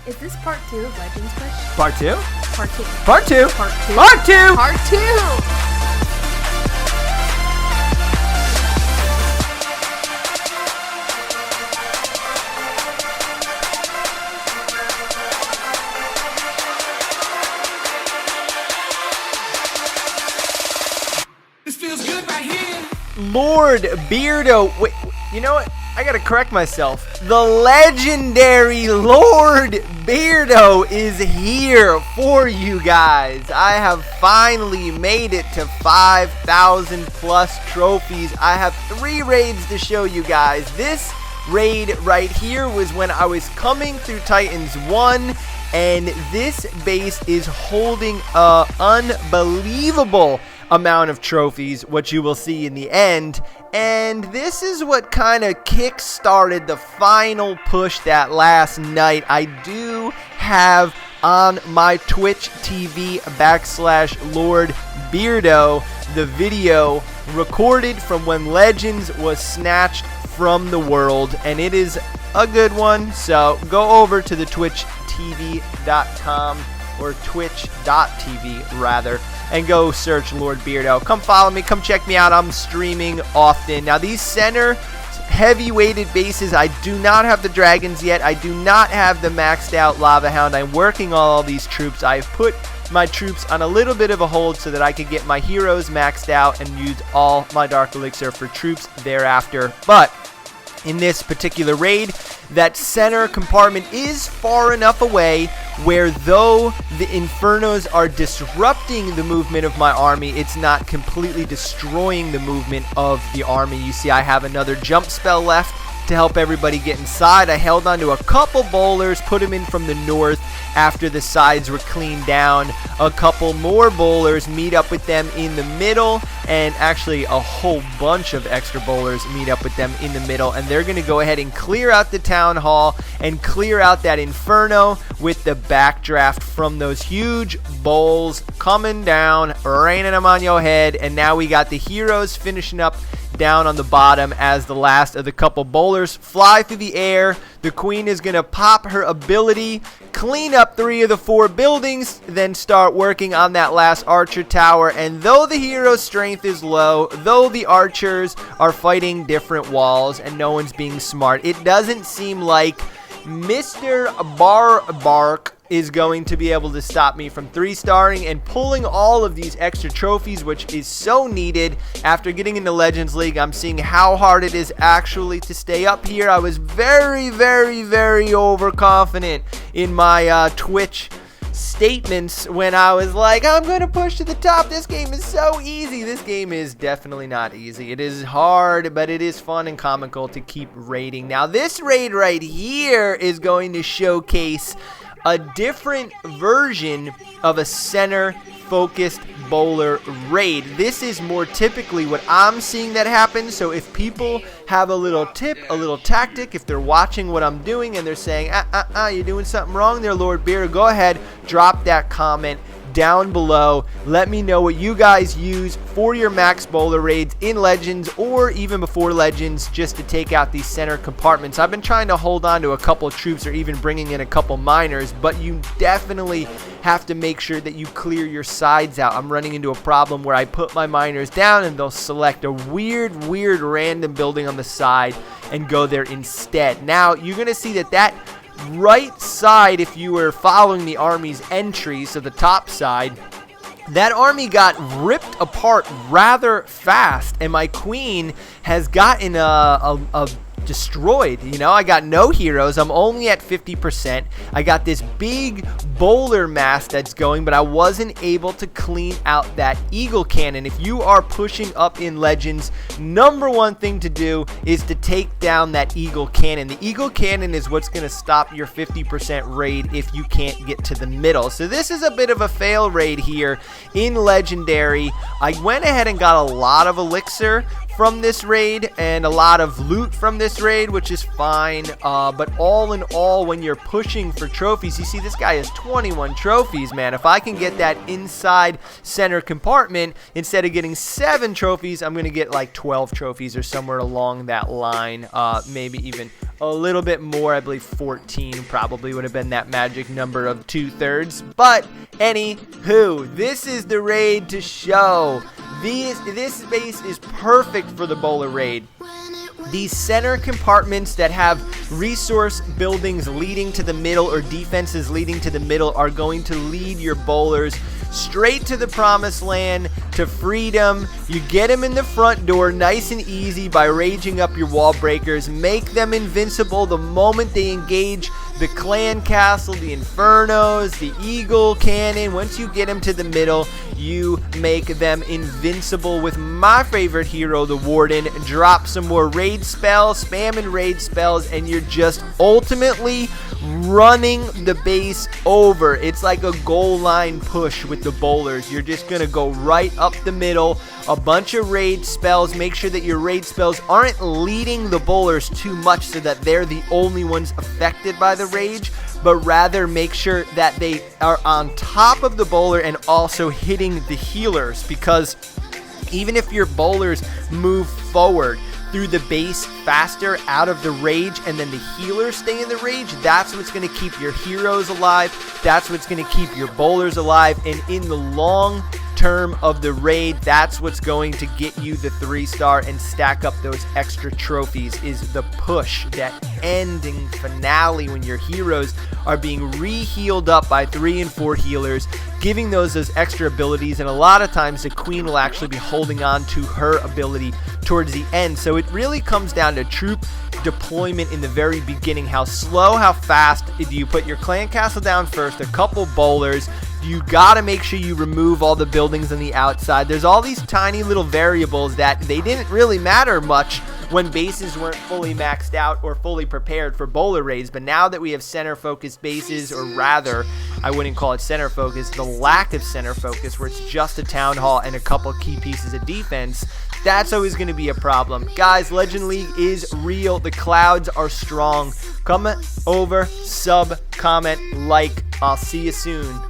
Is this part 2 of Legends Push? Part 2? Part 2. Part 2? Part 2. Part 2! Part 2! Lord Beardo. Wait, you know what? I gotta correct myself. The legendary Lord Beardo is here for you guys. I have finally made it to 5,000 plus trophies. I have 3 raids to show you guys. This raid right here was when I was coming through Titans 1, and this base is holding a unbelievable amount of trophies, which you will see in the end. And this is what kind of kick-started the final push that last night. I do have on my Twitch TV / Lord Beardo the video recorded from when Legends was snatched from the world, and it is a good one. So go over to the twitchtv.com or twitch.tv rather, and go search Lord Beardo. Come follow me, come check me out. I'm streaming often. Now these center heavy weighted bases, I do not have the dragons yet. I do not have the maxed out Lava Hound. I'm working on all these troops. I've put my troops on a little bit of a hold so that I could get my heroes maxed out and use all my Dark Elixir for troops thereafter. But in this particular raid, that center compartment is far enough away where, though the Infernos are disrupting the movement of my army, it's not completely destroying the movement of the army. You see, I have another jump spell left to help everybody get inside. I held on to a couple bowlers, put them in from the north after the sides were cleaned down. A couple more bowlers, meet up with them in the middle, and actually a whole bunch of extra bowlers meet up with them in the middle, and they're going to go ahead and clear out the town hall and clear out that Inferno with the backdraft from those huge bowls coming down, raining them on your head. And now we got the heroes finishing up down on the bottom as the last of the couple bowlers fly through the air. The queen is going to pop her ability, clean up 3 of the 4 buildings, then start working on that last archer tower. And though the hero's strength is low, though the archers are fighting different walls and no one's being smart, it doesn't seem like Mr. Barbark is going to be able to stop me from 3-starring and pulling all of these extra trophies, which is so needed. After getting into Legends League, I'm seeing how hard it is actually to stay up here. I was very, very, very overconfident in my Twitch statements when I was like, I'm going to push to the top. This game is so easy. This game is definitely not easy. It is hard, but it is fun and comical to keep raiding. Now, this raid right here is going to showcase a different version of a center focused bowler raid. This is more typically what I'm seeing that happen. So if people have a little tip, a little tactic, if they're watching what I'm doing and they're saying, you're doing something wrong there, Lord Beardo, go ahead, drop that comment down below. Let me know what you guys use for your max bowler raids in Legends or even before Legends, just to take out these center compartments. I've been trying to hold on to a couple troops or even bringing in a couple miners, but you definitely have to make sure that you clear your sides out. I'm running into a problem where I put my miners down and they'll select a weird random building on the side and go there instead. Now you're gonna see that right side, if you were following the army's entry, so the top side, that army got ripped apart rather fast, and my queen has gotten destroyed. You know, I got no heroes. I'm only at 50%. I got this big bowler mass that's going, but I wasn't able to clean out that eagle cannon. If you are pushing up in Legends, number one thing to do is to take down that eagle cannon. The eagle cannon is what's going to stop your 50% raid if you can't get to the middle. So this is a bit of a fail raid here in Legendary. I went ahead and got a lot of elixir from this raid and a lot of loot from this raid, which is fine, but all in all, when you're pushing for trophies, you see this guy has 21 trophies, man. If I can get that inside center compartment, instead of getting 7 trophies, I'm gonna get like 12 trophies or somewhere along that line, maybe even a little bit more. I believe 14 probably would have been that magic number of 2/3. But anywho, this is the raid to show. This base is perfect for the bowler raid. These center compartments that have resource buildings leading to the middle or defenses leading to the middle are going to lead your bowlers straight to the promised land, to freedom. You get them in the front door nice and easy by raging up your wall breakers. Make them invincible the moment they engage the clan castle, the infernos, the eagle cannon. Once you get them to the middle, you make them invincible with my favorite hero, the warden. Drop some more raid spells, spamming raid spells, and you're just ultimately running the base over. It's like a goal line push with the bowlers. You're just gonna go right up the middle, a bunch of raid spells. Make sure that your raid spells aren't leading the bowlers too much so that they're the only ones affected by the rage, but rather make sure that they are on top of the bowler and also hitting the healers, because even if your bowlers move forward through the base faster out of the rage and then the healers stay in the rage, that's what's going to keep your heroes alive. That's what's going to keep your bowlers alive. And in the long term of the raid, that's what's going to get you the 3-star and stack up those extra trophies, is the push, that ending finale when your heroes are being re-healed up by 3 and 4 healers, giving those extra abilities. And a lot of times the queen will actually be holding on to her ability towards the end. So it really comes down to troop deployment in the very beginning. How slow, how fast do you put your clan castle down first, a couple bowlers. You gotta make sure you remove all the buildings on the outside. There's all these tiny little variables that they didn't really matter much when bases weren't fully maxed out or fully prepared for bowler raids. But now that we have center focused bases, or rather, I wouldn't call it center focus, the lack of center focus where it's just a town hall and a couple key pieces of defense, that's always going to be a problem. Guys, Legend League is real. The clouds are strong. Come over, sub, comment, like. I'll see you soon.